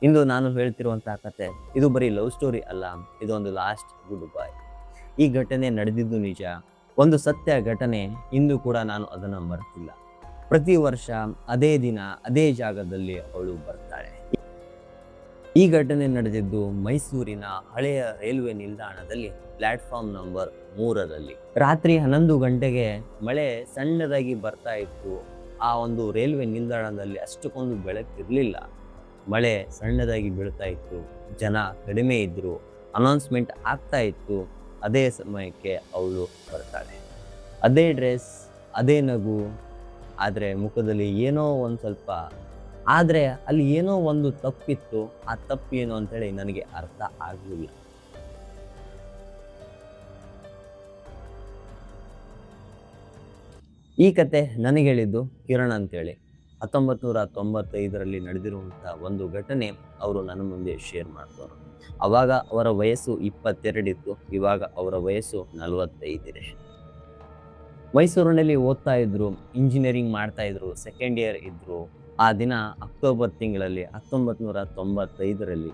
ಇಂದು ನಾನು ಹೇಳ್ತಿರುವಂತಹ ಕತೆ ಇದು ಬರೀ ಲವ್ ಸ್ಟೋರಿ ಅಲ್ಲ, ಇದೊಂದು ಲಾಸ್ಟ್ ಗುಡ್ ಬಾಯ್. ಈ ಘಟನೆ ನಡೆದಿದ್ದು ನಿಜ. ಒಂದು ಸತ್ಯ ಘಟನೆ. ಇಂದು ಕೂಡ ನಾನು ಅದನ್ನ ಮರೆತಿಲ್ಲ. ಪ್ರತಿ ವರ್ಷ ಅದೇ ದಿನ ಅದೇ ಜಾಗದಲ್ಲಿ ಅವಳು ಬರ್ತಾಳೆ. ಈ ಘಟನೆ ನಡೆದಿದ್ದು ಮೈಸೂರಿನ ಹಳೆಯ ರೈಲ್ವೆ ನಿಲ್ದಾಣದಲ್ಲಿ, ಪ್ಲಾಟ್ಫಾರ್ಮ್ ನಂಬರ್ 3ರಲ್ಲಿ. ರಾತ್ರಿ 11 ಗಂಟೆಗೆ ಮಳೆ ಸಣ್ಣದಾಗಿ ಬರ್ತಾ ಇತ್ತು. ಆ ಒಂದು ರೈಲ್ವೆ ನಿಲ್ದಾಣದಲ್ಲಿ ಅಷ್ಟಕ್ಕೊಂದು ಬೆಳಕಿರಲಿಲ್ಲ. ಮಳೆ ಸಣ್ಣದಾಗಿ ಬೀಳ್ತಾ ಇತ್ತು. ಜನ ಕಡಿಮೆ ಇದ್ರು. ಅನೌನ್ಸ್ಮೆಂಟ್ ಆಗ್ತಾ ಇತ್ತು. ಅದೇ ಸಮಯಕ್ಕೆ ಅವಳು ಬರ್ತಾಳೆ. ಅದೇ ಡ್ರೆಸ್, ಅದೇ ನಗು, ಆದರೆ ಮುಖದಲ್ಲಿ ಏನೋ ಒಂದು ಸ್ವಲ್ಪ, ಆದರೆ ಅಲ್ಲಿ ಏನೋ ಒಂದು ತಪ್ಪಿತ್ತು. ಆ ತಪ್ಪು ಏನು ಅಂತೇಳಿ ನನಗೆ ಅರ್ಥ ಆಗಲಿಲ್ಲ. ಈ ಕತೆ ನನಗೆ ಹೇಳಿದ್ದು ಕಿರಣ್ ಅಂತೇಳಿ. 1995ರಲ್ಲಿ ನಡೆದಿರುವಂಥ ಒಂದು ಘಟನೆ ಅವರು ನನ್ನ ಮುಂದೆ ಶೇರ್ ಮಾಡ್ತಾರೆ. ಅವಾಗ ಅವರ ವಯಸ್ಸು 22 ಇತ್ತು. ಇವಾಗ ಅವರ ವಯಸ್ಸು 45 ಇದೆ. ಮೈಸೂರಿನಲ್ಲಿ ಓದ್ತಾ ಇದ್ರು, ಇಂಜಿನಿಯರಿಂಗ್ ಮಾಡ್ತಾ ಇದ್ರು, ಸೆಕೆಂಡ್ ಇಯರ್ ಇದ್ರು. ಆ ದಿನ ಅಕ್ಟೋಬರ್ ತಿಂಗಳಲ್ಲಿ 1995ರಲ್ಲಿ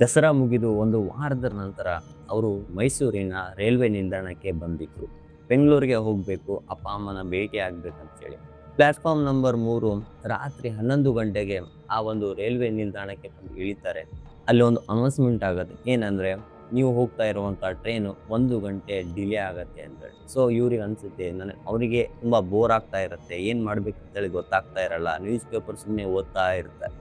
ದಸರಾ ಮುಗಿದು ಒಂದು ವಾರದ ನಂತರ ಅವರು ಮೈಸೂರಿನ ರೈಲ್ವೆ ನಿಲ್ದಾಣಕ್ಕೆ ಬಂದಿದ್ರು. ಬೆಂಗಳೂರಿಗೆ ಹೋಗಬೇಕು, ಅಪ್ಪ ಅಮ್ಮನ ಭೇಟಿ ಆಗ್ಬೇಕಂತೇಳಿ. ಪ್ಲಾಟ್ಫಾರ್ಮ್ ನಂಬರ್ 3 ರಾತ್ರಿ 11 ಗಂಟೆಗೆ ಆ ಒಂದು ರೈಲ್ವೆ ನಿಲ್ದಾಣಕ್ಕೆ ಬಂದು ಇಳಿತಾರೆ. ಅಲ್ಲಿ ಒಂದು ಅನೌನ್ಸ್ಮೆಂಟ್ ಆಗುತ್ತೆ. ಏನಂದ್ರೆ, ನೀವು ಹೋಗ್ತಾ ಇರುವಂಥ ಟ್ರೈನು 1 ಗಂಟೆ ಡಿಲೇ ಆಗತ್ತೆ ಅಂತೇಳಿ. ಸೊ ಇವ್ರಿಗೆ ಅನ್ಸುತ್ತೆ, ಅವರಿಗೆ ತುಂಬಾ ಬೋರ್ ಆಗ್ತಾ ಇರುತ್ತೆ. ಏನು ಮಾಡ್ಬೇಕಂತೇಳಿ ಗೊತ್ತಾಗ್ತಾ ಇರಲ್ಲ. ನ್ಯೂಸ್ ಪೇಪರ್ ಸುಮ್ಮನೆ ಓದ್ತಾ ಇರ್ತಾರೆ.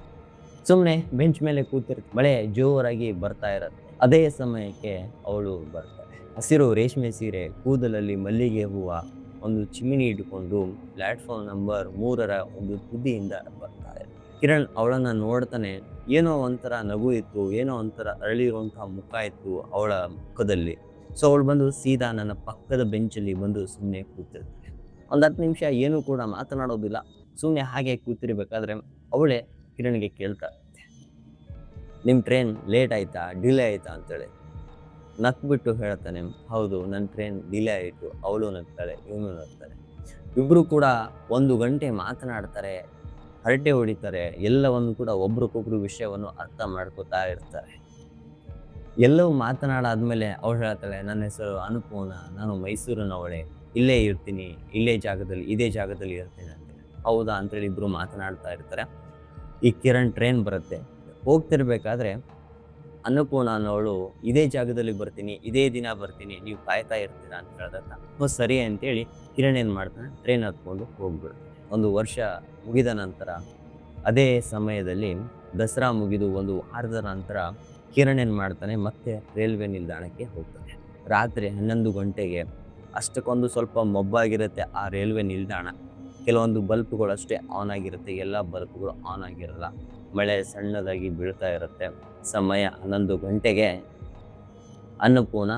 ಸುಮ್ಮನೆ ಬೆಂಚ್ ಮೇಲೆ ಕೂತಿರ್ತಾರೆ. ಮಳೆ ಜೋರಾಗಿ ಬರ್ತಾ ಇರುತ್ತೆ. ಅದೇ ಸಮಯಕ್ಕೆ ಅವಳು ಬರ್ತಾಳೆ. ಹಸಿರು ರೇಷ್ಮೆ ಸೀರೆ, ಕೂದಲಲ್ಲಿ ಮಲ್ಲಿಗೆ ಹೂವ, ಒಂದು ಚಿಮಿನಿ ಇಟ್ಕೊಂಡು ಪ್ಲಾಟ್ಫಾರ್ಮ್ ನಂಬರ್ 3ರ ಒಂದು ತುದಿಯಿಂದ ಬರ್ತಾಳೆ. ಕಿರಣ್ ಅವಳನ್ನ ನೋಡ್ತಾನೆ. ಏನೋ ಒಂಥರ ನಗು ಇತ್ತು, ಏನೋ ಒಂಥರ ಅರಳಿರುವಂತಹ ಮುಖ ಇತ್ತು ಅವಳ ಮುಖದಲ್ಲಿ. ಸೊ ಅವಳು ಬಂದು ಸೀದಾ ನನ್ನ ಪಕ್ಕದ ಬೆಂಚಲ್ಲಿ ಬಂದು ಸುಮ್ಮನೆ ಕೂತಿರ್ತಾಳೆ. ಒಂದು 10 ನಿಮಿಷ ಏನೂ ಕೂಡ ಮಾತನಾಡೋದಿಲ್ಲ. ಸುಮ್ಮನೆ ಹಾಗೆ ಕೂತಿರ್ಬೇಕಾದ್ರೆ ಅವಳೇ ಕಿರಣ್ಗೆ ಕೇಳ್ತಾ, ನಿಮ್ಮ ಟ್ರೈನ್ ಲೇಟ್ ಆಯ್ತಾ, ಡಿಲೇ ಆಯ್ತಾ ಅಂತೇಳಿ. ನಕ್ಬಿಟ್ಟು ಹೇಳ್ತಾನೆ, ಹೌದು ನನ್ನ ಟ್ರೈನ್ ಡಿಲೇ ಆಯಿತು. ಅವಳು ನಗ್ತಾಳೆ, ಇವನು ನಗ್ತಾನೆ. ಇಬ್ಬರು ಕೂಡ 1 ಗಂಟೆ ಮಾತನಾಡ್ತಾರೆ, ಹರಟೆ ಹೊಡಿತಾರೆ. ಎಲ್ಲವನ್ನು ಕೂಡ ಒಬ್ರಿಗೊಬ್ರು ವಿಷಯವನ್ನು ಅರ್ಥ ಮಾಡ್ಕೋತಾ ಇರ್ತಾರೆ. ಎಲ್ಲವೂ ಮಾತನಾಡಾದ್ಮೇಲೆ ಅವಳು ಹೇಳ್ತಾಳೆ, ನನ್ನ ಹೆಸರು ಅನುಪೂರ್ಣ, ನಾನು ಮೈಸೂರಿನವಳೆ, ಇಲ್ಲೇ ಇರ್ತೀನಿ, ಇದೇ ಜಾಗದಲ್ಲಿ ಇರ್ತೀನಿ ಅಂತೇಳಿ. ಹೌದಾ ಅಂತೇಳಿ ಇಬ್ರು ಮಾತನಾಡ್ತಾ ಇರ್ತಾರೆ. ಈ ಕಿರಣ್ ಟ್ರೈನ್ ಬರುತ್ತೆ. ಹೋಗ್ತಿರ್ಬೇಕಾದ್ರೆ ಅನ್ನಪೂರ್ಣ ಅನ್ನೋಳು, ಇದೇ ಜಾಗದಲ್ಲಿ ಬರ್ತೀನಿ, ಇದೇ ದಿನ ಬರ್ತೀನಿ, ನೀವು ಕಾಯ್ತಾ ಇರ್ತೀರಾ ಅಂತ ಹೇಳಿದಾಗ, ಸರಿ ಅಂತೇಳಿ ಕಿರಣ್ ಏನು ಮಾಡ್ತಾನೆ, ಟ್ರೈನ್ ಹತ್ಕೊಂಡು ಹೋಗ್ಬಿಡ್ತಾನೆ. ಒಂದು ವರ್ಷ ಮುಗಿದ ನಂತರ ಅದೇ ಸಮಯದಲ್ಲಿ ದಸರಾ ಮುಗಿದು ಒಂದು ವಾರದ ನಂತರ ಕಿರಣ್ ಏನು ಮಾಡ್ತಾನೆ, ಮತ್ತೆ ರೈಲ್ವೆ ನಿಲ್ದಾಣಕ್ಕೆ ಹೋಗ್ತಾನೆ. ರಾತ್ರಿ 11 ಗಂಟೆಗೆ. ಅಷ್ಟಕ್ಕೊಂದು ಸ್ವಲ್ಪ ಮೊಬ್ಬಾಗಿರುತ್ತೆ ಆ ರೈಲ್ವೆ ನಿಲ್ದಾಣ. ಕೆಲವೊಂದು ಬಲ್ಪ್ಗಳು ಅಷ್ಟೇ ಆನ್ ಆಗಿರುತ್ತೆ, ಎಲ್ಲ ಬಲ್ಪ್ಗಳು ಆನ್ ಆಗಿರಲ್ಲ. ಮಳೆ ಸಣ್ಣದಾಗಿ ಬೀಳ್ತಾ ಇರುತ್ತೆ. ಸಮಯ 11 ಗಂಟೆಗೆ ಅನ್ನಪೂರ್ಣ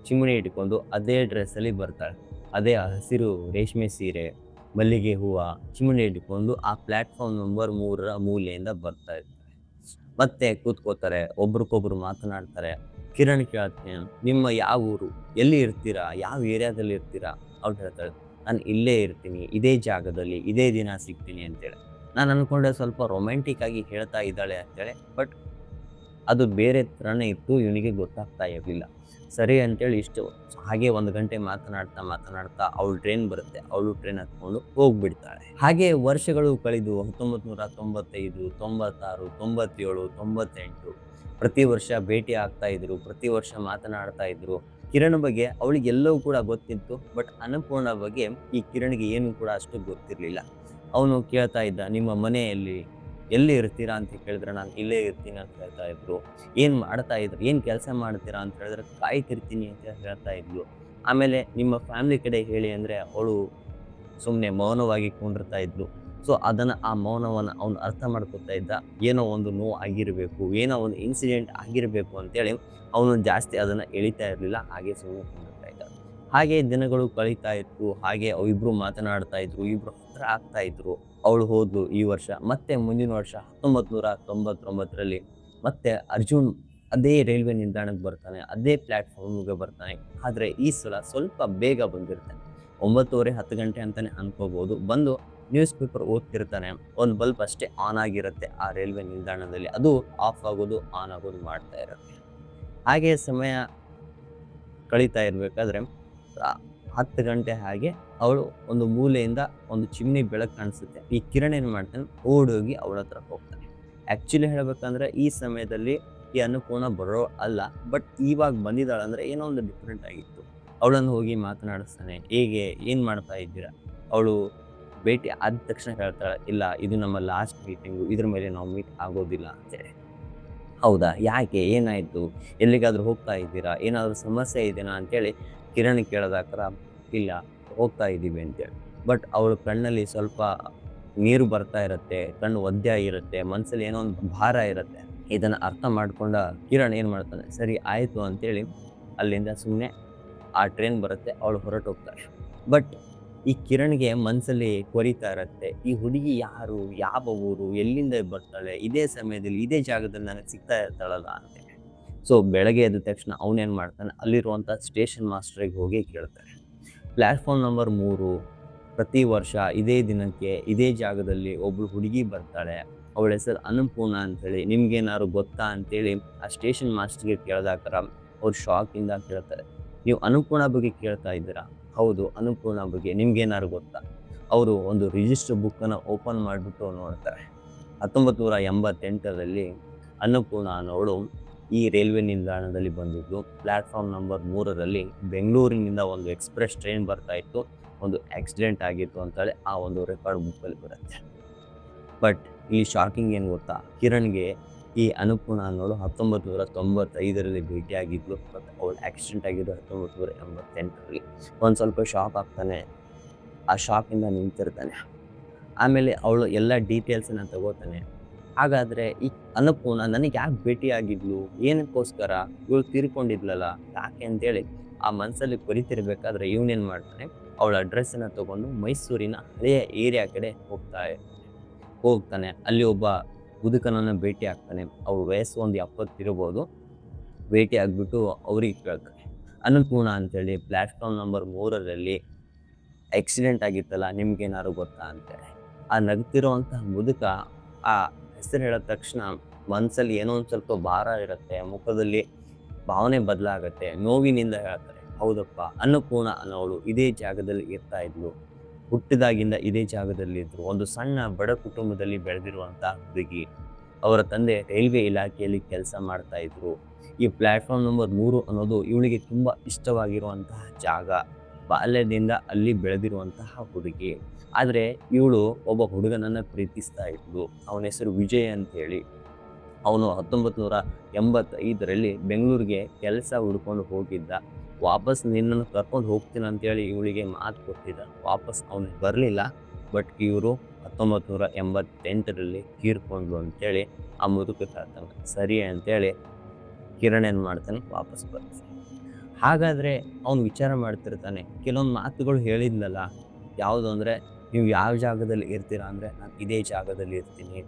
ಚಿಮಣಿ ಇಟ್ಕೊಂಡು ಅದೇ ಡ್ರೆಸ್ಸಲ್ಲಿ ಬರ್ತಾಳೆ. ಅದೇ ಹಸಿರು ರೇಷ್ಮೆ ಸೀರೆ, ಮಲ್ಲಿಗೆ ಹೂವು, ಚಿಮಣಿ ಇಟ್ಕೊಂಡು ಆ ಪ್ಲಾಟ್ಫಾರ್ಮ್ ನಂಬರ್ 3ರ ಮೂಲೆಯಿಂದ ಬರ್ತಾ ಇರ್ತಾರೆ. ಮತ್ತೆ ಕೂತ್ಕೋತಾರೆ, ಒಬ್ರಿಗೊಬ್ರು ಮಾತನಾಡ್ತಾರೆ. ಕಿರಣ್ ಕೇಳ್ತೀನಿ, ನಿಮ್ಮ ಯಾವ ಊರು, ಎಲ್ಲಿ ಇರ್ತೀರಾ, ಯಾವ ಏರಿಯಾದಲ್ಲಿ ಇರ್ತೀರಾ? ಅವ್ರು ಹೇಳ್ತಾಳೆ, ನಾನು ಇಲ್ಲೇ ಇರ್ತೀನಿ, ಇದೇ ಜಾಗದಲ್ಲಿ, ಇದೇ ದಿನ ಸಿಗ್ತೀನಿ ಅಂತೇಳಿ. ನಾನು ಅಂದ್ಕೊಂಡೆ ಸ್ವಲ್ಪ ರೊಮ್ಯಾಂಟಿಕ್ ಆಗಿ ಹೇಳ್ತಾ ಇದ್ದಾಳೆ ಅಂತೇಳಿ. ಬಟ್ ಅದು ಬೇರೆ ಥರನೇ ಇತ್ತು, ಇವನಿಗೆ ಗೊತ್ತಾಗ್ತಾ ಇರಲಿಲ್ಲ. ಸರಿ ಅಂತೇಳಿ ಹಾಗೆ 1 ಗಂಟೆ ಮಾತನಾಡ್ತಾ ಅವಳು ಟ್ರೈನ್ ಬರುತ್ತೆ. ಅವಳು ಟ್ರೈನ್ ಹತ್ಕೊಂಡು ಹೋಗ್ಬಿಡ್ತಾಳೆ. ಹಾಗೆ ವರ್ಷಗಳು ಕಳೆದು 1995, 96, 97, 98 ಪ್ರತಿ ವರ್ಷ ಭೇಟಿ ಆಗ್ತಾ ಇದ್ರು, ಪ್ರತಿ ವರ್ಷ ಮಾತನಾಡ್ತಾ ಇದ್ರು. ಕಿರಣ್ ಬಗ್ಗೆ ಅವಳಿಗೆ ಎಲ್ಲವೂ ಕೂಡ ಗೊತ್ತಿತ್ತು. ಬಟ್ ಅನ್ನಪೂರ್ಣ ಬಗ್ಗೆ ಈ ಕಿರಣ್ಗೆ ಏನು ಕೂಡ ಅಷ್ಟು ಗೊತ್ತಿರಲಿಲ್ಲ. ಅವನು ಕೇಳ್ತಾ ಇದ್ದ, ನಿಮ್ಮ ಮನೆಯಲ್ಲಿ ಎಲ್ಲಿ ಇರ್ತೀರಾ ಅಂತ ಕೇಳಿದ್ರೆ, ನಾನು ಇಲ್ಲೇ ಇರ್ತೀನಿ ಅಂತ ಹೇಳ್ತಾ ಇದ್ರು. ಏನು ಮಾಡ್ತಾ ಇದ್ರು, ಏನು ಕೆಲಸ ಮಾಡ್ತೀರಾ ಅಂತ ಹೇಳಿದ್ರೆ, ಕಾಯ್ತಿರ್ತೀನಿ ಅಂತ ಹೇಳ್ತಾ ಇದ್ಲು. ಆಮೇಲೆ ನಿಮ್ಮ ಫ್ಯಾಮಿಲಿ ಕಡೆ ಹೇಳಿ ಅಂದರೆ ಅವಳು ಸುಮ್ಮನೆ ಮೌನವಾಗಿ ಕುಂಡಿರ್ತಾ ಇದ್ಲು. ಸೊ ಆ ಮೌನವನ್ನು ಅವನು ಅರ್ಥ ಮಾಡ್ಕೊತಾ ಇದ್ದ. ಏನೋ ಒಂದು ನೋವು ಆಗಿರಬೇಕು, ಏನೋ ಒಂದು ಇನ್ಸಿಡೆಂಟ್ ಆಗಿರಬೇಕು ಅಂತೇಳಿ ಅವನು ಜಾಸ್ತಿ ಅದನ್ನು ಎಳಿತಾ ಇರಲಿಲ್ಲ. ಹಾಗೆ ಸುಮ್ಮನೆ ಕುಂಡಿರ್ತಾ ಇದ್ದ. ಹಾಗೆ ದಿನಗಳು ಕಳೀತಾ ಇತ್ತು. ಹಾಗೆ ಇಬ್ರು ಮಾತನಾಡ್ತಾ ಇದ್ರು, ಇಬ್ರು ಹತ್ರ ಆಗ್ತಾ ಇದ್ರು. ಅವಳು ಹೋದ್ಲು ಈ ವರ್ಷ. ಮತ್ತೆ ಮುಂದಿನ ವರ್ಷ 1999ರಲ್ಲಿ ಮತ್ತೆ ಅರ್ಜುನ್ ಅದೇ ರೈಲ್ವೆ ನಿಲ್ದಾಣಕ್ಕೆ ಬರ್ತಾನೆ, ಅದೇ ಪ್ಲಾಟ್ಫಾರ್ಮ್ಗೆ ಬರ್ತಾನೆ. ಆದರೆ ಈ ಸಲ ಸ್ವಲ್ಪ ಬೇಗ ಬಂದಿರ್ತಾನೆ. 9:30, 10 ಗಂಟೆ ಅಂತಾನೆ ಅನ್ಕೋಬಹುದು. ಬಂದು ನ್ಯೂಸ್ ಪೇಪರ್ ಓದ್ತಿರ್ತಾನೆ. ಒಂದು ಬಲ್ಬ್ ಅಷ್ಟೇ ಆನ್ ಆಗಿರುತ್ತೆ ಆ ರೈಲ್ವೆ ನಿಲ್ದಾಣದಲ್ಲಿ. ಅದು ಆಫ್ ಆಗೋದು, ಆನ್ ಆಗೋದು ಮಾಡ್ತಾ ಇರುತ್ತೆ. ಹಾಗೆ ಸಮಯ ಕಳೀತಾ ಇರಬೇಕಾದ್ರೆ 10 ಗಂಟೆ ಹಾಗೆ ಅವಳು ಒಂದು ಮೂಲೆಯಿಂದ ಒಂದು ಚಿಮ್ನಿ ಬೆಳಕು ಕಾಣಿಸುತ್ತೆ. ಈ ಕಿರಣ್ ಏನು ಮಾಡ್ತಾನೆ, ಓಡೋಗಿ ಅವಳ ಹತ್ರ ಹೋಗ್ತಾನೆ. ಆ್ಯಕ್ಚುಲಿ ಹೇಳ್ಬೇಕಂದ್ರೆ ಈ ಸಮಯದಲ್ಲಿ ಈ ಅನ್ನಪೂರ್ಣ ಬರೋ ಅಲ್ಲ. ಬಟ್ ಇವಾಗ ಬಂದಿದ್ದಾಳಂದ್ರೆ ಏನೋ ಒಂದು ಡಿಫ್ರೆಂಟ್ ಆಗಿತ್ತು. ಅವಳನ್ನು ಹೋಗಿ ಮಾತನಾಡಿಸ್ತಾನೆ. ಹೇಗೆ, ಏನು ಮಾಡ್ತಾ ಇದ್ದೀರಾ? ಅವಳು ಭೇಟಿ ಆದ ತಕ್ಷಣ ಹೇಳ್ತಾಳೆ, ಇಲ್ಲ ಇದು ನಮ್ಮ ಲಾಸ್ಟ್ ಮೀಟಿಂಗು, ಇದ್ರ ಮೇಲೆ ನಾವು ಮೀಟ್ ಆಗೋದಿಲ್ಲ ಅಂತೇಳಿ. ಹೌದಾ? ಯಾಕೆ? ಏನಾಯಿತು? ಎಲ್ಲಿಗಾದರೂ ಹೋಗ್ತಾ ಇದ್ದೀರಾ? ಏನಾದರೂ ಸಮಸ್ಯೆ ಇದೆಯಾ ಅಂತೇಳಿ ಕಿರಣ್ ಕೇಳಿದಾಕರ, ಇಲ್ಲ ಹೋಗ್ತಾ ಇದ್ದೀವಿ ಅಂತೇಳಿ. ಬಟ್ ಅವಳ ಕಣ್ಣಲ್ಲಿ ಸ್ವಲ್ಪ ನೀರು ಬರ್ತಾ ಇರುತ್ತೆ, ಕಣ್ಣು ಒದ್ದೆ ಆಗಿರುತ್ತೆ, ಮನಸ್ಸಲ್ಲಿ ಏನೋ ಒಂದು ಭಾರ ಇರುತ್ತೆ. ಇದನ್ನು ಅರ್ಥ ಮಾಡ್ಕೊಂಡ ಕಿರಣ್ ಏನು ಮಾಡ್ತಾನೆ, ಸರಿ ಆಯಿತು ಅಂತೇಳಿ ಅಲ್ಲಿಂದ ಸುಮ್ಮನೆ ಆ ಟ್ರೈನ್ ಬರುತ್ತೆ, ಅವಳು ಹೊರಟೋಗ್ತಾಳೆ. ಬಟ್ ಈ ಕಿರಣ್‌ಗೆ ಮನಸ್ಸಲ್ಲಿ ಕೊರೀತಾ ಇರುತ್ತೆ, ಈ ಹುಡುಗಿ ಯಾರು? ಯಾವ ಊರು? ಎಲ್ಲಿಂದ ಬರ್ತಾಳೆ? ಇದೇ ಸಮಯದಲ್ಲಿ, ಇದೇ ಜಾಗದಲ್ಲಿ ನನಗೆ ಸಿಗ್ತಾ ಇರ್ತಾಳಲ್ಲ ಅಂತೇಳಿ. ಸೊ ಬೆಳಗ್ಗೆ ಎದ್ದ ತಕ್ಷಣ ಅವನೇನು ಮಾಡ್ತಾನೆ, ಅಲ್ಲಿರುವಂಥ ಸ್ಟೇಷನ್ ಮಾಸ್ಟರ್‌ಗೆ ಹೋಗಿ ಕೇಳ್ತಾನೆ. ಪ್ಲ್ಯಾಟ್‌ಫಾರ್ಮ್ ನಂಬರ್ 3 ಪ್ರತಿ ವರ್ಷ ಇದೇ ದಿನಕ್ಕೆ, ಇದೇ ಜಾಗದಲ್ಲಿ ಒಬ್ಬಳು ಹುಡುಗಿ ಬರ್ತಾಳೆ. ಅವಳ ಹೆಸರು ಅನ್ನಪೂರ್ಣ ಅಂತೇಳಿ. ನಿಮ್ಗೇನಾದ್ರು ಗೊತ್ತಾ ಅಂತೇಳಿ ಆ ಸ್ಟೇಷನ್ ಮಾಸ್ಟರ್‌ಗೆ ಕೇಳಿದಾಕರ ಅವ್ರು ಶಾಕಿಂದ ಕೇಳ್ತಾರೆ, ನೀವು ಅನ್ನಪೂರ್ಣ ಬಗ್ಗೆ ಕೇಳ್ತಾ ಇದ್ದೀರಾ? ಹೌದು, ಅನ್ನಪೂರ್ಣ ಬಗ್ಗೆ ನಿಮ್ಗೇನಾದ್ರು ಗೊತ್ತಾ? ಅವರು ಒಂದು ರಿಜಿಸ್ಟರ್ ಬುಕ್ಕನ್ನು ಓಪನ್ ಮಾಡಿಬಿಟ್ಟು ನೋಡ್ತಾರೆ. 1988ರಲ್ಲಿ ಅನ್ನಪೂರ್ಣ ಅನ್ನೋಳು ಈ ರೈಲ್ವೆ ನಿಲ್ದಾಣದಲ್ಲಿ ಬಂದಿದ್ದು. ಪ್ಲ್ಯಾಟ್‌ಫಾರ್ಮ್ ನಂಬರ್ 3ರಲ್ಲಿ ಬೆಂಗಳೂರಿನಿಂದ ಒಂದು ಎಕ್ಸ್‌ಪ್ರೆಸ್ ಟ್ರೈನ್ ಬರ್ತಾ ಇತ್ತು. ಒಂದು ಆಕ್ಸಿಡೆಂಟ್ ಆಗಿತ್ತು ಅಂತೇಳಿ ಆ ಒಂದು ರೆಕಾರ್ಡ್ ಬುಕ್ಕಲ್ಲಿ ಬರುತ್ತೆ. ಬಟ್ ಈ ಶಾಕಿಂಗ್ ಏನು ಗೊತ್ತಾ? ಕಿರಣ್‌ಗೆ ಈ ಅನ್ನಪೂರ್ಣ ಅನ್ನೋಳು 1995ರಲ್ಲಿ ಭೇಟಿಯಾಗಿದ್ಲು. ಬಟ್ ಅವಳು ಆಕ್ಸಿಡೆಂಟ್ ಆಗಿದ್ದು 1988ರಲ್ಲಿ. ಒಂದು ಸ್ವಲ್ಪ ಶಾಕ್ ಆಗ್ತಾನೆ. ಆ ಶಾಕಿಂದ ನಿಂತಿರ್ತಾನೆ. ಆಮೇಲೆ ಅವಳು ಎಲ್ಲ ಡೀಟೇಲ್ಸನ್ನು ತಗೋತಾನೆ. ಹಾಗಾದರೆ ಈ ಅನ್ನಪೂರ್ಣ ನನಗೆ ಯಾಕೆ ಭೇಟಿಯಾಗಿದ್ಲು? ಏನಕ್ಕೋಸ್ಕರ? ಇವಳು ತೀರ್ಕೊಂಡಿದ್ಲಲ್ಲ ಯಾಕೆ ಅಂತೇಳಿ ಆ ಮನಸ್ಸಲ್ಲಿ ಕೊರಿತಿರ್ಬೇಕಾದ್ರೆ ಇವನೇನು ಮಾಡ್ತಾನೆ, ಅವಳ ಅಡ್ರೆಸ್ಸನ್ನು ತಗೊಂಡು ಮೈಸೂರಿನ ಹಳೆಯ ಏರಿಯಾ ಕಡೆ ಹೋಗ್ತಾನೆ. ಅಲ್ಲಿ ಒಬ್ಬ ಮುದುಕನನ್ನು ಭೇಟಿ ಆಗ್ತಾನೆ. ಅವ್ರ ವಯಸ್ಸು ಒಂದು 70 ಇರ್ಬೋದು. ಭೇಟಿ ಆಗಿಬಿಟ್ಟು ಅವ್ರಿಗೆ ಕೇಳ್ತಾನೆ, ಅನ್ನಪೂರ್ಣ ಅಂತೇಳಿ ಪ್ಲ್ಯಾಟ್‌ಫಾರ್ಮ್ ನಂಬರ್ 3ರಲ್ಲಿ ಆಕ್ಸಿಡೆಂಟ್ ಆಗಿತ್ತಲ್ಲ, ನಿಮ್ಗೇನಾದ್ರು ಗೊತ್ತಾ ಅಂತೇಳಿ. ಆ ನಗ್ತಿರೋವಂತಹ ಮುದುಕ ಆ ಹೆಸರು ಹೇಳಿದ ತಕ್ಷಣ ಮನಸ್ಸಲ್ಲಿ ಏನೋ ಒಂದು ಸ್ವಲ್ಪ ಭಾರ ಇರುತ್ತೆ, ಮುಖದಲ್ಲಿ ಭಾವನೆ ಬದಲಾಗತ್ತೆ. ನೋವಿನಿಂದ ಹೇಳ್ತಾರೆ, ಹೌದಪ್ಪ, ಅನ್ನಪೂರ್ಣ ಅನ್ನೋಳು ಇದೇ ಜಾಗದಲ್ಲಿ ಇರ್ತಾ ಇದ್ಲು. ಹುಟ್ಟಿದಾಗಿಂದ ಇದೇ ಜಾಗದಲ್ಲಿ ಇದ್ರು. ಒಂದು ಸಣ್ಣ ಬಡ ಕುಟುಂಬದಲ್ಲಿ ಬೆಳೆದಿರುವಂತಹ ಹುಡುಗಿ. ಅವರ ತಂದೆ ರೈಲ್ವೆ ಇಲಾಖೆಯಲ್ಲಿ ಕೆಲಸ ಮಾಡ್ತಾ ಇದ್ರು. ಈ ಪ್ಲ್ಯಾಟ್‌ಫಾರ್ಮ್ ನಂಬರ್ 3 ಅನ್ನೋದು ಇವಳಿಗೆ ತುಂಬ ಇಷ್ಟವಾಗಿರುವಂತಹ ಜಾಗ. ಬಾಲ್ಯದಿಂದ ಅಲ್ಲಿ ಬೆಳೆದಿರುವಂತಹ ಹುಡುಗಿ. ಆದರೆ ಇವಳು ಒಬ್ಬ ಹುಡುಗನನ್ನು ಪ್ರೀತಿಸ್ತಾ ಇದ್ಲು. ಅವನ ಹೆಸರು ವಿಜಯ್ ಅಂತೇಳಿ. ಅವನು 1985ರಲ್ಲಿ ಬೆಂಗಳೂರಿಗೆ ಕೆಲಸ ಹುಡ್ಕೊಂಡು ಹೋಗಿದ್ದ. ವಾಪಸ್ ನಿನ್ನನ್ನು ಕರ್ಕೊಂಡು ಹೋಗ್ತೀನಿ ಅಂತೇಳಿ ಇವಳಿಗೆ ಮಾತು ಕೊಟ್ಟಿದ್ದ. ವಾಪಸ್ ಅವನು ಬರಲಿಲ್ಲ. ಬಟ್ ಇವರು 1988ರಲ್ಲಿ ತೀರ್ಕೊಂಡ್ರು ಅಂತೇಳಿ ಆ ಮುದುಕ ಹೇಳ್ತಾನೆ. ಸರಿ ಅಂತೇಳಿ ಕಿರಣ್ ಏನು ಮಾಡ್ತಾನೆ, ವಾಪಸ್ ಬರ್ತಾನೆ. ಹಾಗಾದರೆ ಅವನು ವಿಚಾರ ಮಾಡ್ತಿರ್ತಾನೆ, ಕೆಲವೊಂದು ಮಾತುಗಳು ಹೇಳಿದ್ನಲ್ಲ, ಯಾವುದು ಅಂದರೆ, ನೀವು ಯಾವ ಜಾಗದಲ್ಲಿ ಇರ್ತೀರಾ ಅಂದರೆ ನಾನು ಇದೇ ಜಾಗದಲ್ಲಿ ಇರ್ತೀನಿ.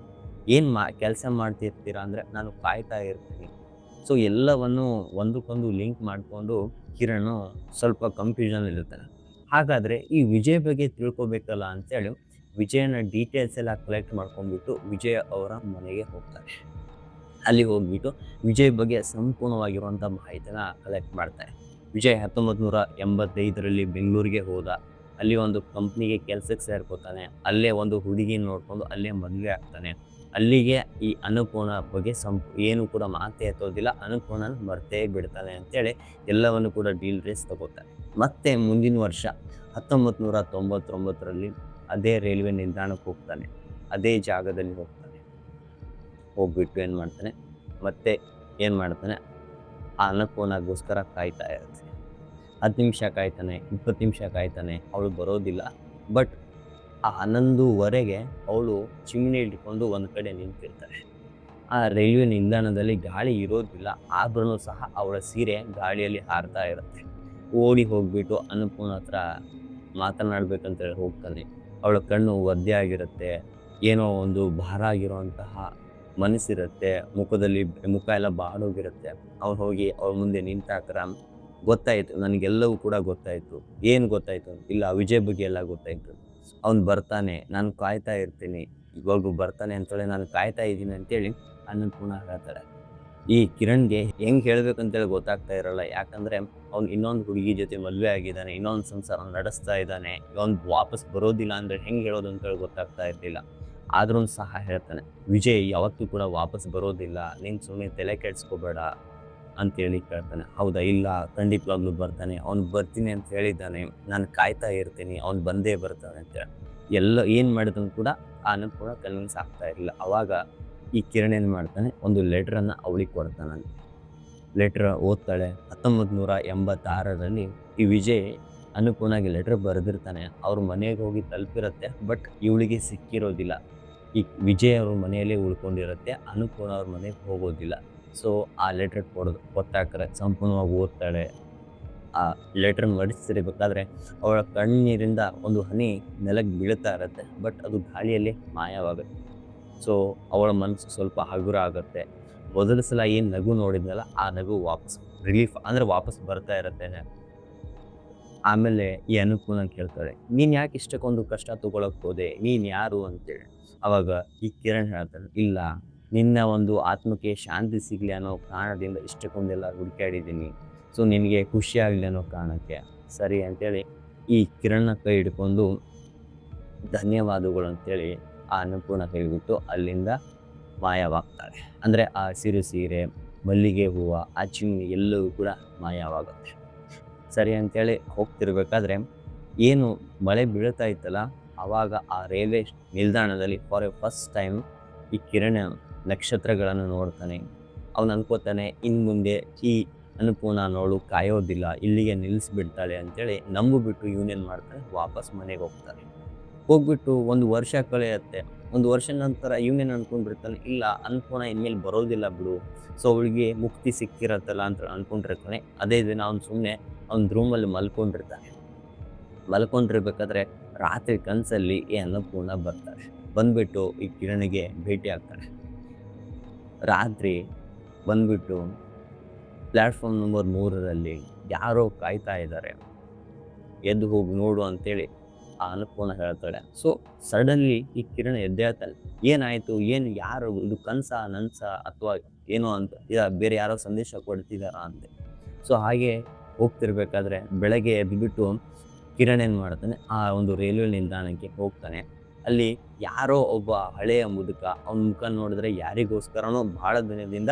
ಏನು ಕೆಲಸ ಮಾಡ್ತಿರ್ತೀರಾ ಅಂದರೆ ನಾನು ಕಾಯ್ತಾ ಇರ್ತೀನಿ. ಸೊ ಎಲ್ಲವನ್ನು ಒಂದಕ್ಕೊಂದು ಲಿಂಕ್ ಮಾಡಿಕೊಂಡು ಕಿರಣ್ ಸ್ವಲ್ಪ ಕನ್ಫ್ಯೂಷನಲ್ಲಿರ್ತಾನೆ. ಹಾಗಾದರೆ ಈ ವಿಜಯ್ ಬಗ್ಗೆ ತಿಳ್ಕೊಬೇಕಲ್ಲ ಅಂತೇಳಿ ವಿಜಯನ ಡೀಟೇಲ್ಸ್ ಎಲ್ಲ ಕಲೆಕ್ಟ್ ಮಾಡ್ಕೊಂಡ್ಬಿಟ್ಟು ವಿಜಯ್ ಅವರ ಮನೆಗೆ ಹೋಗ್ತಾರೆ. ಅಲ್ಲಿ ಹೋಗ್ಬಿಟ್ಟು ವಿಜಯ್ ಬಗ್ಗೆ ಸಂಪೂರ್ಣವಾಗಿರುವಂಥ ಮಾಹಿತಿನ ಕಲೆಕ್ಟ್ ಮಾಡ್ತಾರೆ. ವಿಜಯ್ 1985ರಲ್ಲಿ ಬೆಂಗಳೂರಿಗೆ ಹೋದ. ಅಲ್ಲಿ ಒಂದು ಕಂಪ್ನಿಗೆ ಕೆಲಸಕ್ಕೆ ಸೇರ್ಕೋತಾನೆ. ಅಲ್ಲೇ ಒಂದು ಹುಡುಗಿನ ನೋಡಿಕೊಂಡು ಅಲ್ಲೇ ಮದುವೆ ಆಗ್ತಾನೆ. ಅಲ್ಲಿಗೆ ಈ ಅನ್ನಪೂರ್ಣ ಬಗ್ಗೆ ಏನು ಕೂಡ ಮಾತೇ ಎತ್ತೋದಿಲ್ಲ. ಅನ್ನಪೂರ್ಣನ ಮರ್ತೇ ಬಿಡ್ತಾನೆ ಅಂತೇಳಿ ಎಲ್ಲವನ್ನು ಕೂಡ ಡೀಲ್ ರೇಸ್ ತಗೋತಾನೆ. ಮತ್ತೆ ಮುಂದಿನ ವರ್ಷ 1999ರಲ್ಲಿ ಅದೇ ರೈಲ್ವೆ ನಿಲ್ದಾಣಕ್ಕೆ ಹೋಗ್ತಾನೆ. ಅದೇ ಜಾಗದಲ್ಲಿ ಹೋಗ್ತಾನೆ. ಹೋಗ್ಬಿಟ್ಟು ಏನು ಮಾಡ್ತಾನೆ, ಮತ್ತೆ ಏನು ಮಾಡ್ತಾನೆ, ಆ ಅನ್ನಪೂರ್ಣಗೋಸ್ಕರ ಕಾಯ್ತಾ ಇರ್ತಾನೆ. 10 ನಿಮಿಷ ಕಾಯ್ತಾನೆ, 20 ನಿಮಿಷ ಕಾಯ್ತಾನೆ, ಅವಳು ಬರೋದಿಲ್ಲ. ಬಟ್ ಆ 11:15ಗೆ ಅವಳು ಚಿಮ್ನಿ ಹಿಡ್ಕೊಂಡು ಒಂದು ಕಡೆ ನಿಂತಿರ್ತಾಳೆ. ಆ ರೈಲ್ವೆ ನಿಲ್ದಾಣದಲ್ಲಿ ಗಾಳಿ ಇರೋದಿಲ್ಲ, ಆದ್ರೂ ಸಹ ಅವಳ ಸೀರೆ ಗಾಳಿಯಲ್ಲಿ ಹಾರ್ತಾ ಇರುತ್ತೆ. ಓಡಿ ಹೋಗ್ಬಿಟ್ಟು ಅನ್ನಪೂರ್ಣ ಹತ್ರ ಮಾತನಾಡ್ಬೇಕಂತೇಳಿ ಹೋಗ್ತಾನೆ. ಅವಳ ಕಣ್ಣು ಒದ್ದೆ ಆಗಿರುತ್ತೆ, ಏನೋ ಒಂದು ಭಾರ ಆಗಿರುವಂತಹ ಮನಸ್ಸಿರುತ್ತೆ, ಮುಖ ಎಲ್ಲ ಬಾಡೋಗಿರುತ್ತೆ. ಅವ್ನು ಹೋಗಿ ಅವಳ ಮುಂದೆ ನಿಂತಾಕ್ರ, ಗೊತ್ತಾಯಿತು ನನಗೆಲ್ಲವೂ ಕೂಡ ಗೊತ್ತಾಯಿತು. ಏನು ಗೊತ್ತಾಯಿತು? ಇಲ್ಲ, ವಿಜಯ್ ಬಗ್ಗೆ ಎಲ್ಲ ಗೊತ್ತಾಯಿತು. ಅವ್ನು ಬರ್ತಾನೆ, ನಾನು ಕಾಯ್ತಾ ಇರ್ತೀನಿ, ಇವಾಗೂ ಬರ್ತಾನೆ ಅಂತೇಳಿ ನಾನು ಕಾಯ್ತಾ ಇದ್ದೀನಿ ಅಂತೇಳಿ ಅನ್ನಪೂರ್ಣ ಹೇಳ್ತಾಳೆ. ಈ ಕಿರಣ್‌ಗೆ ಹೆಂಗ್ ಹೇಳ್ಬೇಕಂತೇಳಿ ಗೊತ್ತಾಗ್ತಾ ಇರಲ್ಲ. ಯಾಕಂದ್ರೆ ಅವ್ನು ಇನ್ನೊಂದು ಹುಡುಗಿ ಜೊತೆ ಮದುವೆ ಆಗಿದ್ದಾನೆ, ಇನ್ನೊಂದು ಸಂಸಾರ ನಡೆಸ್ತಾ ಇದ್ದಾನೆ. ಅವ್ನು ವಾಪಸ್ ಬರೋದಿಲ್ಲ ಅಂದ್ರೆ ಹೆಂಗ್ ಹೇಳೋದು ಅಂತೇಳಿ ಗೊತ್ತಾಗ್ತಾ ಇರ್ಲಿಲ್ಲ. ಆದ್ರೂನು ಸಹ ಹೇಳ್ತಾನೆ, "ವಿಜಯ್ ಯಾವತ್ತೂ ಕೂಡ ವಾಪಸ್ ಬರೋದಿಲ್ಲ. ನೀನು ಸುಮ್ಮನೆ ತಲೆ ಕೆಡಿಸ್ಕೋಬೇಡ" ಅಂತೇಳಿ ಕೇಳ್ತಾನೆ. "ಹೌದಾ? ಇಲ್ಲ, ಖಂಡಿತವಾಗ್ಲೂ ಬರ್ತಾನೆ. ಅವ್ನು ಬರ್ತೀನಿ ಅಂತ ಹೇಳಿದ್ದಾನೆ. ನಾನು ಕಾಯ್ತಾ ಇರ್ತೀನಿ. ಅವ್ನು ಬಂದೇ ಬರ್ತಾನೆ" ಅಂತೇಳಿ. ಎಲ್ಲ ಏನು ಮಾಡಿದ್ರು ಕೂಡ ಅನ್ನಪೂರ್ಣ ಕನ್ವಿನ್ಸ್ ಆಗ್ತಾ ಇರಲಿಲ್ಲ. ಅವಾಗ ಈ ಕಿರಣ್ ಏನು ಮಾಡ್ತಾನೆ, ಒಂದು ಲೆಟ್ರನ್ನ ಅವಳಿಗೆ ಕೊಡ್ತಾನಂತೆ. ಲೆಟ್ರ್ ಓದ್ತಾಳೆ. 1986ರಲ್ಲಿ ಈ ವಿಜಯ್ ಅನ್ನಪೂರ್ಣಗೆ ಲೆಟರ್ ಬರೆದಿರ್ತಾನೆ. ಅವ್ರ ಮನೆಗೆ ಹೋಗಿ ತಲುಪಿರುತ್ತೆ. ಬಟ್ ಇವಳಿಗೆ ಸಿಕ್ಕಿರೋದಿಲ್ಲ. ಈ ವಿಜಯ್ ಅವ್ರ ಮನೆಯಲ್ಲೇ ಉಳ್ಕೊಂಡಿರುತ್ತೆ. ಅನ್ನಪೂರ್ಣ ಅವ್ರ ಮನೆಗೆ ಹೋಗೋದಿಲ್ಲ. ಸೊ ಆ ಲೆಟರ್ ಗೊತ್ತಾಗ್ತಾರೆ. ಸಂಪೂರ್ಣವಾಗಿ ಓದ್ತಾಳೆ. ಆ ಲೆಟರ್ ಮಡಿಸ್ತಿರ್ಬೇಕಾದ್ರೆ ಅವಳ ಕಣ್ಣೀರಿಂದ ಒಂದು ಹನಿ ನೆಲಕ್ಕೆ ಬೀಳ್ತಾ ಇರುತ್ತೆ. ಬಟ್ ಅದು ಗಾಳಿಯಲ್ಲಿ ಮಾಯವಾಗುತ್ತೆ. ಸೊ ಅವಳ ಮನಸ್ಸು ಸ್ವಲ್ಪ ಹಗುರ ಆಗುತ್ತೆ. ಮೊದಲ ಸಲ ಏನು ನಗು ನೋಡಿದ್ನಲ್ಲ, ಆ ನಗು ವಾಪಸ್ ರಿಲೀಫ್ ಅಂದರೆ ವಾಪಸ್ ಬರ್ತಾ ಇರುತ್ತೆ. ಆಮೇಲೆ ಈ ಅನ್ನಪೂರ್ಣ ಕೇಳ್ತಾಳೆ, "ನೀನು ಯಾಕೆ ಇಷ್ಟಕ್ಕೊಂದು ಕಷ್ಟ ತಗೊಳಕ್ ಹೋದೆ? ನೀನು ಯಾರು?" ಅಂತೇಳಿ. ಅವಾಗ ಈ ಕಿರಣ್ ಹೇಳ್ತಾನೆ, "ಇಲ್ಲ, ನಿನ್ನ ಒಂದು ಆತ್ಮಕ್ಕೆ ಶಾಂತಿ ಸಿಗಲಿ ಅನ್ನೋ ಕಾರಣದಿಂದ ಇಷ್ಟಕ್ಕೊಂದೆಲ್ಲ ಹುಡುಕಾಡಿದ್ದೀನಿ. ಸೊ ನಿನಗೆ ಖುಷಿ ಆಗಲಿ ಅನ್ನೋ ಕಾರಣಕ್ಕೆ ಸರಿ" ಅಂತೇಳಿ ಈ ಕಿರಣ್‌ನ ಕೈ ಹಿಡ್ಕೊಂಡು ಧನ್ಯವಾದಗಳು ಅಂತೇಳಿ ಆ ಅನ್ನಪೂರ್ಣ ಹೇಳ್ಬಿಟ್ಟು ಅಲ್ಲಿಂದ ಮಾಯವಾಗ್ತಾಳೆ. ಅಂದರೆ ಆ ಹಸಿರು ಸೀರೆ, ಮಲ್ಲಿಗೆ ಹೂವು, ಆ ಚಿಮ್ನಿ ಎಲ್ಲವೂ ಕೂಡ ಮಾಯವಾಗುತ್ತೆ. ಸರಿ ಅಂತೇಳಿ ಹೋಗ್ತಿರ್ಬೇಕಾದ್ರೆ ಏನು ಮಳೆ ಬೀಳ್ತಾ ಇತ್ತಲ್ಲ, ಆವಾಗ ಆ ರೈಲ್ವೆ ನಿಲ್ದಾಣದಲ್ಲಿ ಫಾರ್ ಎ ಫಸ್ಟ್ ಟೈಮ್ ಈ ಕಿರಣ್ ನಕ್ಷತ್ರಗಳನ್ನು ನೋಡ್ತಾನೆ. ಅವನು ಅನ್ಕೋತಾನೆ, ಇನ್ನು ಮುಂದೆ ಈ ಅನ್ನಪೂರ್ಣ ನೋಡು ಕಾಯೋದಿಲ್ಲ, ಇಲ್ಲಿಗೆ ನಿಲ್ಲಿಸ್ಬಿಡ್ತಾಳೆ ಅಂತೇಳಿ ನಂಬಿಬಿಟ್ಟು ಇವನೇನು ಮಾಡ್ತಾನೆ, ವಾಪಸ್ ಮನೆಗೆ ಹೋಗ್ತಾನೆ. ಹೋಗ್ಬಿಟ್ಟು ಒಂದು ವರ್ಷ ಕಳೆಯುತ್ತೆ. ಒಂದು ವರ್ಷ ನಂತರ ಇವನೇನು ಅನ್ಕೊಂಡಿರ್ತಾನೆ, ಇಲ್ಲ ಅನ್ನಪೂರ್ಣ ಇನ್ಮೇಲೆ ಬರೋದಿಲ್ಲ ಬಿಡು, ಸೊ ಅವಳಿಗೆ ಮುಕ್ತಿ ಸಿಕ್ಕಿರತ್ತಲ್ಲ ಅಂತ ಅನ್ಕೊಂಡಿರ್ತಾನೆ. ಅದೇ ದಿನ ಅವ್ನು ಸುಮ್ಮನೆ ಅವ್ನ ರೂಮಲ್ಲಿ ಮಲ್ಕೊಂಡಿರ್ಬೇಕಾದ್ರೆ ರಾತ್ರಿ ಕನಸಲ್ಲಿ ಈ ಅನ್ನಪೂರ್ಣ ಬರ್ತಾಳೆ. ಬಂದ್ಬಿಟ್ಟು ಈ ಕಿರಣಿಗೆ ಭೇಟಿ ಆಗ್ತಾಳೆ. ರಾತ್ರಿ ಬಂದ್ಬಿಟ್ಟು ಪ್ಲಾಟ್ಫಾರ್ಮ್ ನಂಬರ್ 3ರಲ್ಲಿ ಯಾರೋ ಕಾಯ್ತಾ ಇದ್ದಾರೆ, ಎದ್ದು ಹೋಗಿ ನೋಡು ಅಂತೇಳಿ ಆ ಅನ್ನಪೂರ್ಣ ಹೇಳ್ತಾಳೆ. ಸೊ ಸಡನ್ಲಿ ಈ ಕಿರಣ್ ಎದ್ದೇಳ್ತಾಳೆ. ಏನಾಯಿತು? ಏನು? ಯಾರು? ಇದು ಕನಸಾ ನನಸಾ ಅಥವಾ ಏನೋ ಅಂತ ಬೇರೆ ಯಾರೋ ಸಂದೇಶ ಕೊಡ್ತಿದ್ದಾರಾ ಅಂತೆ. ಸೊ ಹಾಗೆ ಹೋಗ್ತಿರ್ಬೇಕಾದ್ರೆ ಬೆಳಗ್ಗೆ ಎದ್ಬಿಟ್ಟು ಕಿರಣ್ ಏನು ಮಾಡ್ತಾನೆ, ಆ ಒಂದು ರೈಲ್ವೆ ನಿಲ್ದಾಣಕ್ಕೆ ಹೋಗ್ತಾನೆ. ಅಲ್ಲಿ ಯಾರೋ ಒಬ್ಬ ಹಳೆಯ ಮುದುಕ, ಅವನ ಮುಖ ನೋಡಿದ್ರೆ ಯಾರಿಗೋಸ್ಕರನೋ ಬಹಳ ದಿನದಿಂದ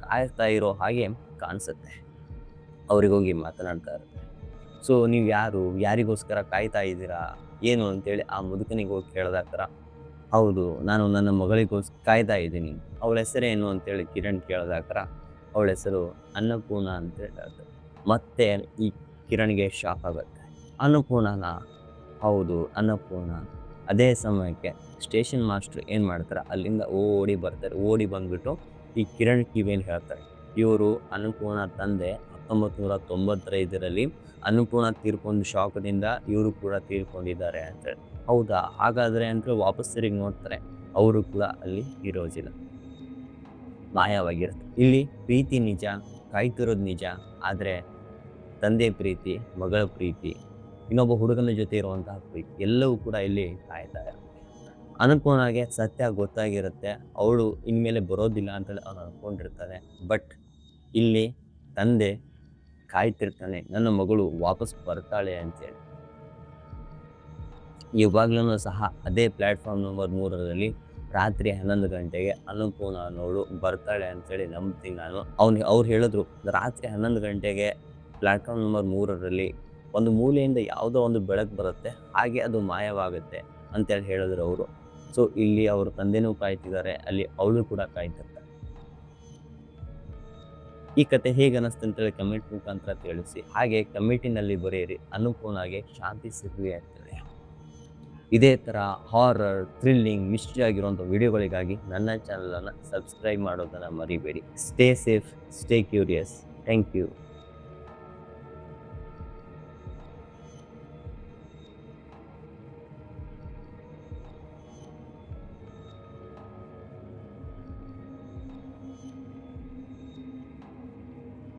ಕಾಯ್ತಾ ಇರೋ ಹಾಗೆ ಕಾಣಿಸುತ್ತೆ. ಅವ್ರಿಗೋಗಿ ಮಾತನಾಡ್ತಾ ಇರುತ್ತೆ. "ಸೊ ನೀವು ಯಾರು? ಯಾರಿಗೋಸ್ಕರ ಕಾಯ್ತಾ ಇದ್ದೀರಾ? ಏನು?" ಅಂತೇಳಿ ಆ ಮುದುಕನಿಗೆ ಹೋಗಿ ಕೇಳಿದಾತರ, "ಹೌದು, ನಾನು ನನ್ನ ಮಗಳಿಗೋಸ್ಕರ ಕಾಯ್ತಾ ಇದ್ದೀನಿ. ಅವಳ ಹೆಸರೇನು?" ಅಂತೇಳಿ ಕಿರಣ್ ಕೇಳಿದಾತರ, ಅವಳ ಹೆಸರು ಅನ್ನಪೂರ್ಣ ಅಂತೇಳಿ ಹೇಳ್ತಾರೆ. ಮತ್ತೆ ಈ ಕಿರಣ್‌ಗೆ ಶಾಕ್ ಆಗುತ್ತೆ. ಅನ್ನಪೂರ್ಣನಾ? ಹೌದು, ಅನ್ನಪೂರ್ಣ. ಅದೇ ಸಮಯಕ್ಕೆ ಸ್ಟೇಷನ್ ಮಾಸ್ಟರ್ ಏನು ಮಾಡ್ತಾರೆ, ಅಲ್ಲಿಂದ ಓಡಿ ಬರ್ತಾರೆ. ಓಡಿ ಬಂದ್ಬಿಟ್ಟು ಈ ಕಿರಣ್ ಕಿವಿಯಲ್ಲಿ ಹೇಳ್ತಾರೆ, "ಇವರು ಅನ್ನಪೂರ್ಣ ತಂದೆ. 1995ರಲ್ಲಿ ಅನ್ನಪೂರ್ಣ ತೀರ್ಕೊಂಡು ಶಾಕ್‌ನಿಂದ ಇವರು ಕೂಡ ತೀರ್ಕೊಂಡಿದ್ದಾರೆ" ಅಂತೇಳಿ. ಹೌದಾ? ಹಾಗಾದರೆ ಅಂತ ವಾಪಸ್ ತಿರುಗಿ ನೋಡ್ತಾರೆ. ಅವರು ಕೂಡ ಅಲ್ಲಿ ಇರೋದಿಲ್ಲ, ಮಾಯವಾಗಿರುತ್ತೆ. ಇಲ್ಲಿ ಪ್ರೀತಿ ನಿಜ, ಕಾಯ್ತಿರೋದು ನಿಜ. ಆದರೆ ತಂದೆ ಪ್ರೀತಿ, ಮಗಳ ಪ್ರೀತಿ, ಇನ್ನೊಬ್ಬ ಹುಡುಗನ ಜೊತೆ ಇರುವಂತಹ ಪ್ರೀತಿ ಎಲ್ಲವೂ ಕೂಡ ಇಲ್ಲಿ ಕಾಯ್ತಾ ಇರುತ್ತೆ. ಅನ್ನಪೂರ್ಣಗೆ ಸತ್ಯ ಗೊತ್ತಾಗಿರುತ್ತೆ. ಅವಳು ಇನ್ಮೇಲೆ ಬರೋದಿಲ್ಲ ಅಂತೇಳಿ ಅವನು ಅನ್ಕೊಂಡಿರ್ತಾನೆ. ಬಟ್ ಇಲ್ಲಿ ತಂದೆ ಕಾಯ್ತಿರ್ತಾನೆ, ನನ್ನ ಮಗಳು ವಾಪಸ್ ಬರ್ತಾಳೆ ಅಂತೇಳಿ. ಇವಾಗ್ಲೂ ಸಹ ಅದೇ ಪ್ಲಾಟ್ಫಾರ್ಮ್ ನಂಬರ್ 3ರಲ್ಲಿ ರಾತ್ರಿ 11 ಗಂಟೆಗೆ ಅನ್ನಪೂರ್ಣ ಅನ್ನೋಳು ಬರ್ತಾಳೆ ಅಂತೇಳಿ ನಂಬ್ತೀನಿ ನಾನು. ಅವ್ರು ಹೇಳಿದ್ರು, ರಾತ್ರಿ 11 ಗಂಟೆಗೆ ಪ್ಲಾಟ್ಫಾರ್ಮ್ ನಂಬರ್ 3ರಲ್ಲಿ ಒಂದು ಮೂಲೆಯಿಂದ ಯಾವುದೋ ಒಂದು ಬೆಳಕು ಬರುತ್ತೆ, ಹಾಗೆ ಅದು ಮಾಯವಾಗುತ್ತೆ ಅಂತೇಳಿ ಹೇಳಿದ್ರು ಅವರು. ಸೊ ಇಲ್ಲಿ ಅವ್ರ ತಂದೆನೂ ಕಾಯ್ತಿದ್ದಾರೆ, ಅಲ್ಲಿ ಅವಳು ಕೂಡ ಕಾಯ್ತಿರ್ತಾಳೆ. ಈ ಕತೆ ಹೇಗೆ ಅನ್ನಿಸ್ತು ಅಂತೇಳಿ ಕಮೆಂಟ್ ಮುಖಾಂತರ ತಿಳಿಸಿ. ಹಾಗೆ ಕಮೆಂಟಿನಲ್ಲಿ ಬರೆಯಿರಿ, ಅನ್ನಪೂರ್ಣಗೆ ಶಾಂತಿ ಸಿಗಲಿ ಅಂತೇಳಿ. ಇದೇ ಥರ ಹಾರರ್, ಥ್ರಿಲ್ಲಿಂಗ್, ಮಿಸ್ಟ್ರಿ ಆಗಿರುವಂಥ ವಿಡಿಯೋಗಳಿಗಾಗಿ ನನ್ನ ಚಾನಲನ್ನು ಸಬ್ಸ್ಕ್ರೈಬ್ ಮಾಡೋದನ್ನು ಮರಿಬೇಡಿ. Stay safe, stay curious. Thank you.